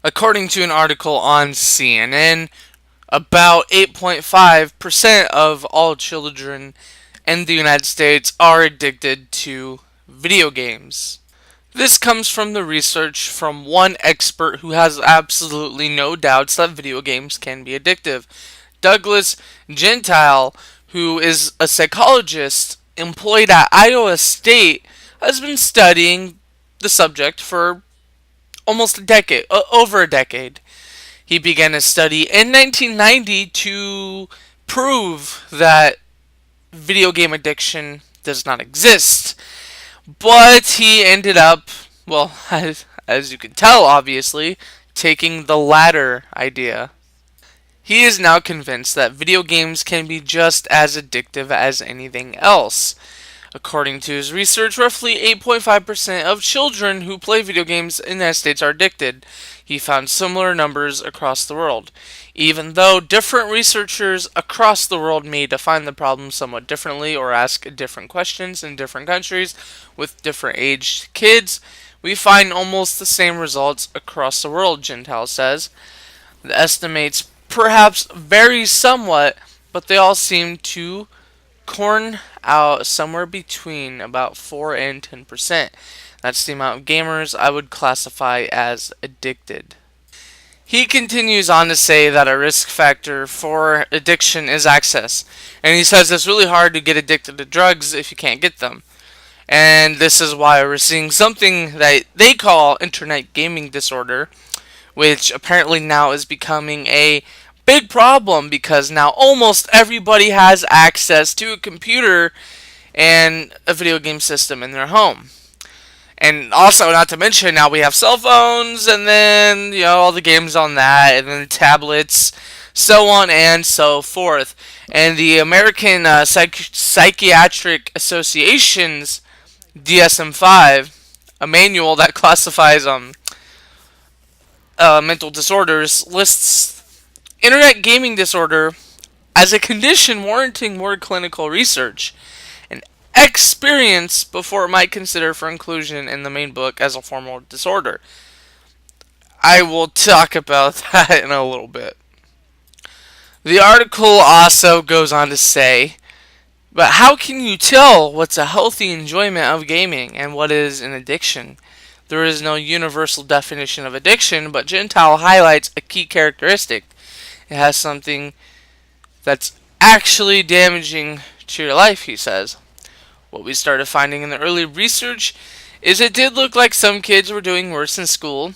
According to an article on CNN, about 8.5% of all children in the United States are addicted to video games. This comes from the research from one expert who has absolutely no doubts that video games can be addictive. Douglas Gentile, who is a psychologist employed at Iowa State, has been studying the subject for almost a decade, over a decade. He began his study in 1990 to prove that video game addiction does not exist. But he ended up, well, as you can tell, obviously, taking the latter idea. He is now convinced that video games can be just as addictive as anything else. According to his research, roughly 8.5% of children who play video games in the United States are addicted. He found similar numbers across the world. Even though different researchers across the world may define the problem somewhat differently or ask different questions in different countries with different aged kids, we find almost the same results across the world, Gentile says. The estimates perhaps vary somewhat, but they all seem to corn out somewhere between about 4 and 10%. That's the amount of gamers I would classify as addicted. He continues on to say that a risk factor for addiction is access. And he says it's really hard to get addicted to drugs if you can't get them. And this is why we're seeing something that they call internet gaming disorder, which apparently now is becoming a big problem because now almost everybody has access to a computer and a video game system in their home. And also, not to mention, now we have cell phones, and then, all the games on that, and then tablets, so on and so forth. And the American Psychiatric Association's DSM-5, a manual that classifies mental disorders, lists internet gaming disorder as a condition warranting more clinical research and experience before it might consider for inclusion in the main book as a formal disorder. I will talk about that in a little bit. The article also goes on to say, but how can you tell what's a healthy enjoyment of gaming and what is an addiction? There is no universal definition of addiction, but Gentile highlights a key characteristic. It has something that's actually damaging to your life, he says. What we started finding in the early research is it did look like some kids were doing worse in school,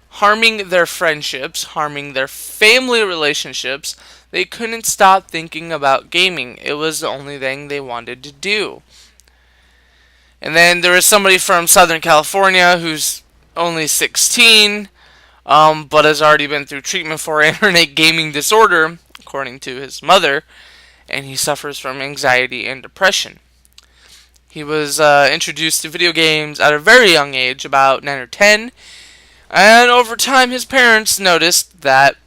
harming their friendships, harming their family relationships. They couldn't stop thinking about gaming. It was the only thing they wanted to do. And then there is somebody from Southern California who's only 16, but has already been through treatment for internet gaming disorder, according to his mother, and he suffers from anxiety and depression. He was introduced to video games at a very young age, about 9 or 10, and over time his parents noticed that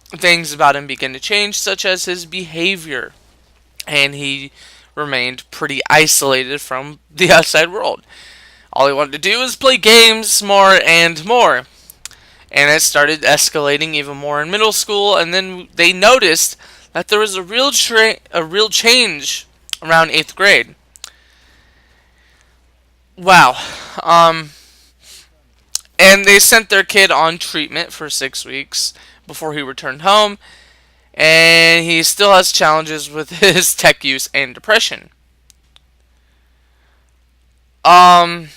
things about him began to change, such as his behavior, and he remained pretty isolated from the outside world. All he wanted to do was play games more and more. And it started escalating even more in middle school, and then they noticed that there was a real change around 8th grade. Wow. And they sent their kid on treatment for 6 weeks before he returned home, and he still has challenges with his tech use and depression. Wow.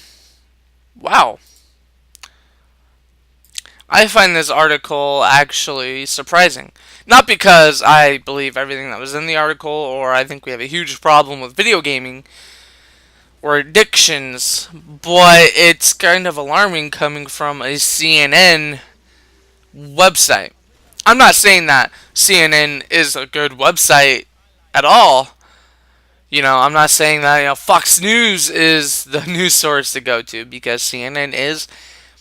I find this article actually surprising. Not because I believe everything that was in the article, or I think we have a huge problem with video gaming or addictions, but it's kind of alarming coming from a CNN website. I'm not saying that CNN is a good website at all. I'm not saying that Fox News is the news source to go to, because CNN is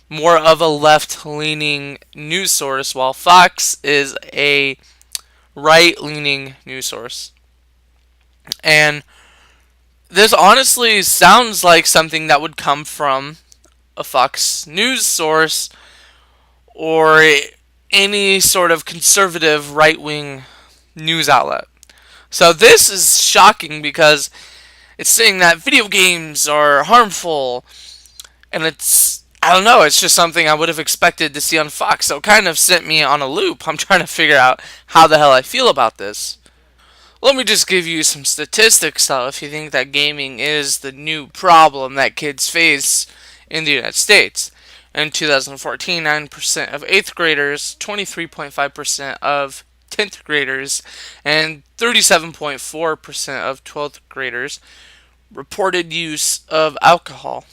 more of a left-leaning news source, while Fox is a right-leaning news source. And this honestly sounds like something that would come from a Fox News source or any sort of conservative right-wing news outlet. So this is shocking because it's saying that video games are harmful, and I don't know, it's just something I would have expected to see on Fox, so it kind of sent me on a loop. I'm trying to figure out how the hell I feel about this. Let me just give you some statistics, though, if you think that gaming is the new problem that kids face in the United States. In 2014, 9% of 8th graders, 23.5% of 10th graders, and 37.4% of 12th graders reported use of alcohol.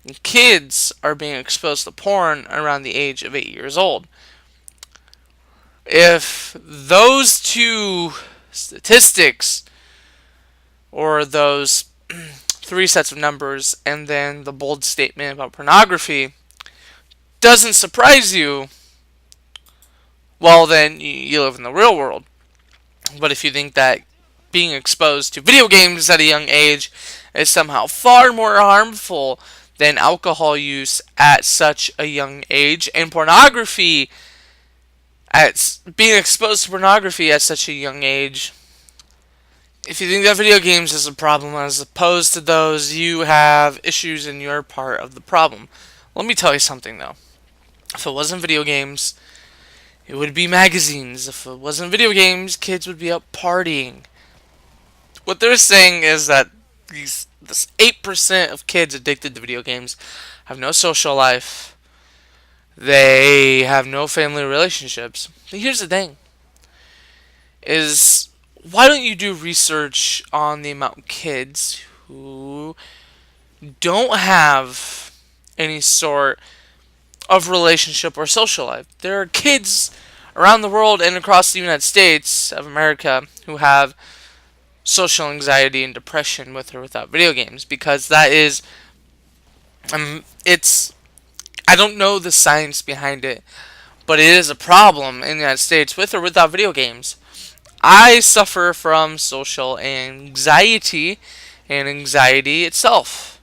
And kids are being exposed to porn around the age of 8 years old. If those two statistics, or those three sets of numbers, and then the bold statement about pornography doesn't surprise you, well, then you live in the real world. But if you think that being exposed to video games at a young age is somehow far more harmful than alcohol use at such a young age, and pornography, at being exposed to pornography at such a young age, if you think that video games is a problem as opposed to those, you have issues in your part of the problem. Let me tell you something, though. If it wasn't video games, it would be magazines. If it wasn't video games, kids would be out partying. What they're saying is that this 8% of kids addicted to video games have no social life. They have no family relationships. But here's the thing. Why don't you do research on the amount of kids who don't have any sort of relationship or social life? There are kids around the world and across the United States of America who have social anxiety and depression with or without video games, because that is, I don't know the science behind it, but it is a problem in the United States with or without video games. I suffer from social anxiety and anxiety itself.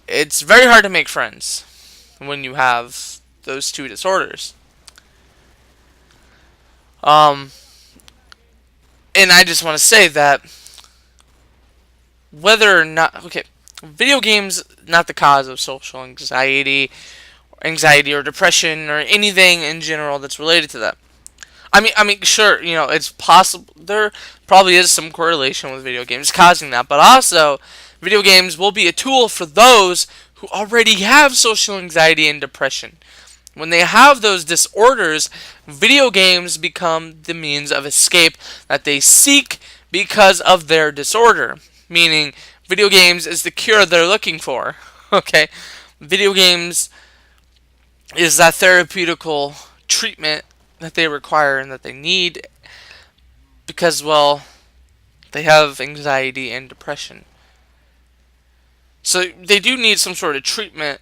It's very hard to make friends when you have those two disorders. And I just want to say that whether or not, okay, video games not the cause of social anxiety or depression or anything in general that's related to that. I mean, sure, it's possible. There probably is some correlation with video games causing that, but also, video games will be a tool for those who already have social anxiety and depression. When they have those disorders, video games become the means of escape that they seek because of their disorder. Meaning, video games is the cure they're looking for. Okay? Video games is that therapeutical treatment that they require and that they need because, well, they have anxiety and depression. So they do need some sort of treatment.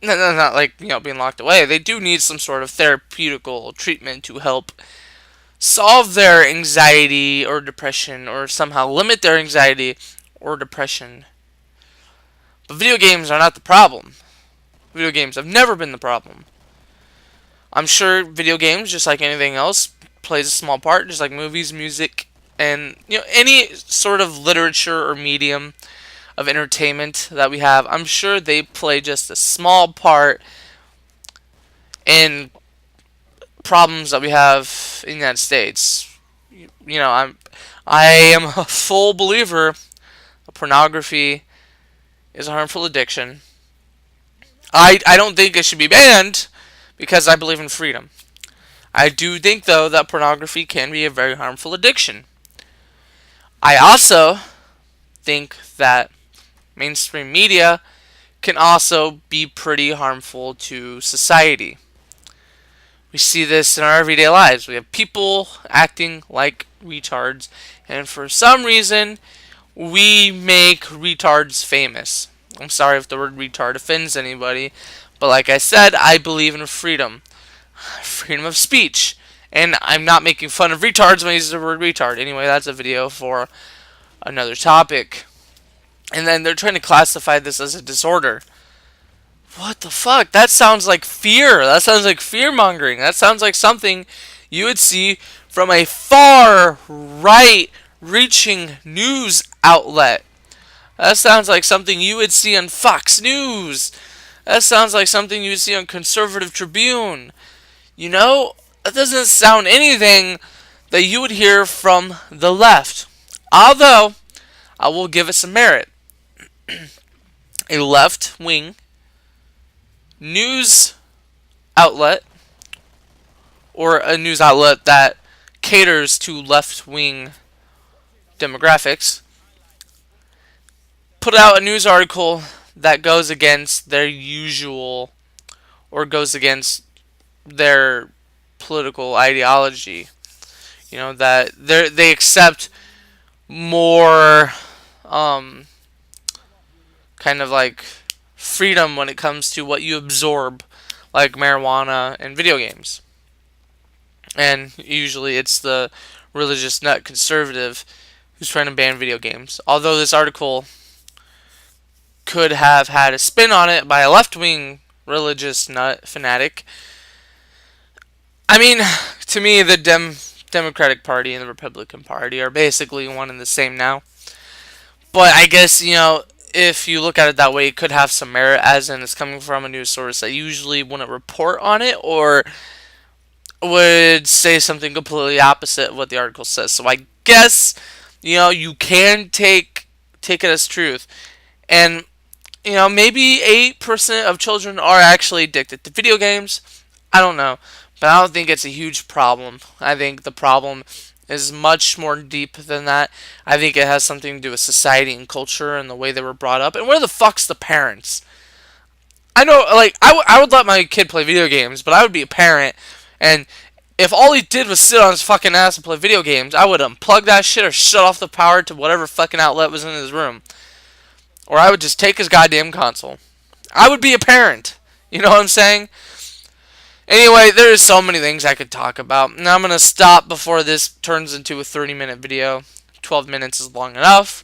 Not like, being locked away. They do need some sort of therapeutical treatment to help solve their anxiety or depression, or somehow limit their anxiety or depression. But video games are not the problem. Video games have never been the problem. I'm sure video games, just like anything else, plays a small part, just like movies, music, and any sort of literature or medium of entertainment that we have. I'm sure they play just a small part in problems that we have in the United States. I am a full believer that pornography is a harmful addiction. I don't think it should be banned because I believe in freedom. I do think, though, that pornography can be a very harmful addiction. I also think that mainstream media can also be pretty harmful to society. We see this in our everyday lives. We have people acting like retards, and for some reason, we make retards famous. I'm sorry if the word retard offends anybody, but like I said, I believe in freedom. Freedom of speech. And I'm not making fun of retards when I use the word retard. Anyway, that's a video for another topic. And then they're trying to classify this as a disorder. What the fuck? That sounds like fear. That sounds like fear mongering. That sounds like something you would see from a far right reaching news outlet. That sounds like something you would see on Fox News. That sounds like something you would see on Conservative Tribune. You know, that doesn't sound anything that you would hear from the left. Although, I will give it some merit. A left wing news outlet, or a news outlet that caters to left wing demographics, put out a news article that goes against their usual, or goes against their political ideology. You know, that they accept more kind of like freedom when it comes to what you absorb, like marijuana and video games. And usually it's the religious nut conservative who's trying to ban video games. Although this article could have had a spin on it by a left wing religious nut fanatic. I mean, to me, the Democratic Party and the Republican Party are basically one and the same now. But I guess, if you look at it that way, it could have some merit, as in it's coming from a news source that usually wouldn't report on it or would say something completely opposite of what the article says. So I guess, you can take it as truth. And, maybe 8% of children are actually addicted to video games. I don't know. But I don't think it's a huge problem. I think the problem is much more deep than that. I think it has something to do with society and culture and the way they were brought up. And where the fuck's the parents? I know, like, I would let my kid play video games, but I would be a parent, and if all he did was sit on his fucking ass and play video games, I would unplug that shit or shut off the power to whatever fucking outlet was in his room. Or I would just take his goddamn console. I would be a parent. You know what I'm saying? Anyway, there's so many things I could talk about. Now I'm going to stop before this turns into a 30-minute video. 12 minutes is long enough.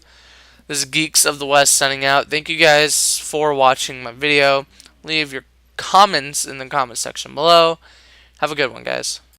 This is Geeks of the West signing out. Thank you guys for watching my video. Leave your comments in the comment section below. Have a good one, guys.